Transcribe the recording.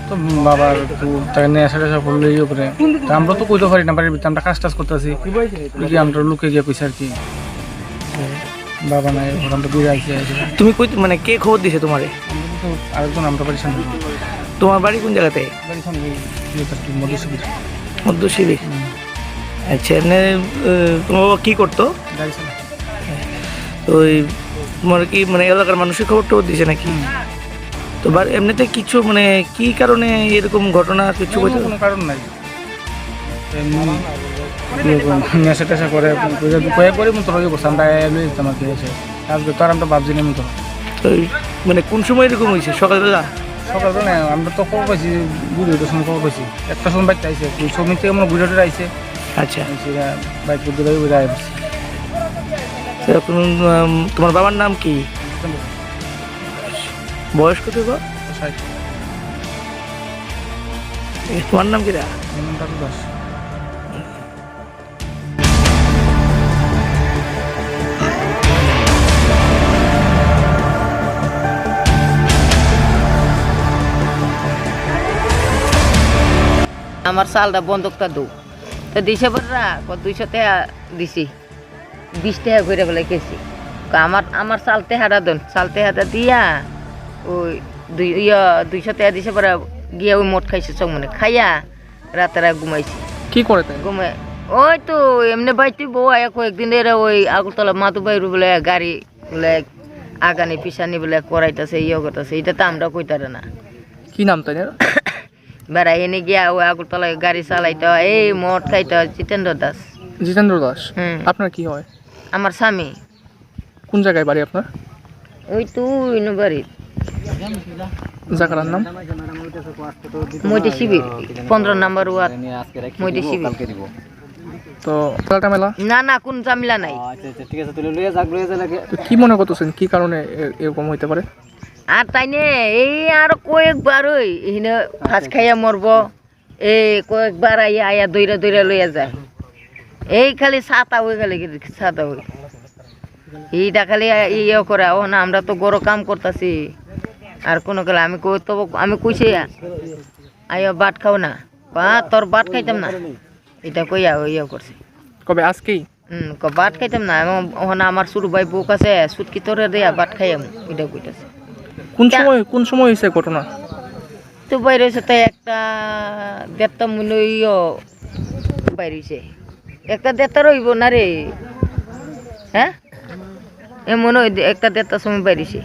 তো বাবার একটু তাকে নিয়ে আসা টাসা করলে ইয়ে করে তা আমরা তো কইতে পারি না বাড়ির ভিতরে আমরা কাজ টাজ করতেছি আমরা লুকে গিয়ে কইছি আর কি বাবা নাই ওখান তো ঘুরে আসছে তুমি কই মানে কে খবর দিছে তোমারে? আরেকজন আমরা বাড়ির সামনে তোমার বাড়ি কোন জায়গাতে? বাড়ির সামনে মধ্যশিবির মধ্যশিবির। আচ্ছা, এমনি তোমার বাবা কী করতো? গাড়ি চালা তো ওই তোমার কি মানে এলাকার মানুষের খবর টবর দিছে নাকি? তো এমনিতে কিছু মানে কি কারণে এরকম ঘটনা কিছু কোনো কারণ নাই নেশা টেশা করে কয়েকবারই মতো রয়ে বসে আমরা এমনি দিতাম আর কি এসে আজকে তো আর আমরা ভাবছি না মতো। তো মানে কোন সময় এরকম হয়েছে? সকালবেলা? সকালবেলা আমরা তো খবর পাইছি বুড়ি ওটার সময় খবর পাইছি একটা সময় বাইকটা আইসে শ্রমিক থেকে আমরা বুড়ি ওটা আইসে আচ্ছা, বাইক বুদ্ধি বুঝে আসছি। তোমার বাবার নাম কি? বয়স কত? তোমার নাম কি? দাস। আমার চালটা বন্ধকটা দৌ তো দিছে বলরা 200 টাকা দিছি 20 টাকা করে বলে গেছি আমার চাল টেহাটা দেন চাল টেহাটা দিয়া ওই 200 টাকা দিছে পরে গিয়া ওই মদ খাইছে সব মনে খাইয়া রাতেরা ঘুমাইছি। কি করে তাই? ঘুমাই ওই তো এমনি বাইতে বউ আয়া কয়েকদিন এর ওই আগরতলা মাতু বাইরু বলে গাড়ি বলে আগানি পিছানি বলে করাইতেছে ইয়ে করতেছে এটা তো আমরা কইতারে না। কি নাম তাই? বেড়াই এনে গিয়া ওই আগরতলায় গাড়ি চালাইতে এই মদ খাইতে জিতেন্দ্র দাস। জিতেন্দ্র দাস। আপনার কি হয়? আমার স্বামী। কোন জায়গায় বাড়ি আপনার? ওই তো বাড়ি জায়গার নাম মইটি শিবির 15 নম্বর ওয়ার্ড মইটি শিবির। তো মেলা না না কোন ঝামেলা নাই। ঠিক আছে তুই লইয়া যাক লইয়া লাগে কি মনে করতেছেন কি কারণে এরকম হইতে পারে? আর তাই নে এই আর কয়েকবার ওই এখানে ফাঁস খাইয়া মরব এই কয়েকবার আইয়া আইয়া দইরা দইরা লইয়া যায় এই খালি ছাতা হয়ে গেলে ছাতা হয়ে এইটা খালি ইয়ে করে ও না আমরা তো বড় কাম করতেছি আর কোনো গেলে আমি কই তো আমি কইছি আইয়া বাট খাও না তোর বাট খাইতাম না এটা কইয়া ইয়ে করছে কবে আজকেই বাট খাইতাম না ওখানে আমার ছোট ভাই বউ কাছে সুটকি তোরে দেয়া বাট খাইয়াম এটা কইতাছে। কোন সময় হয়েছে ঘটনা? তো বাইরে হয়েছে তাই একটা 1:30 মূল্য বাইরে হয়েছে একটা 1:30 রইব না রে হ্যাঁ এমন একটা 1:30 সময় বাইরেছে।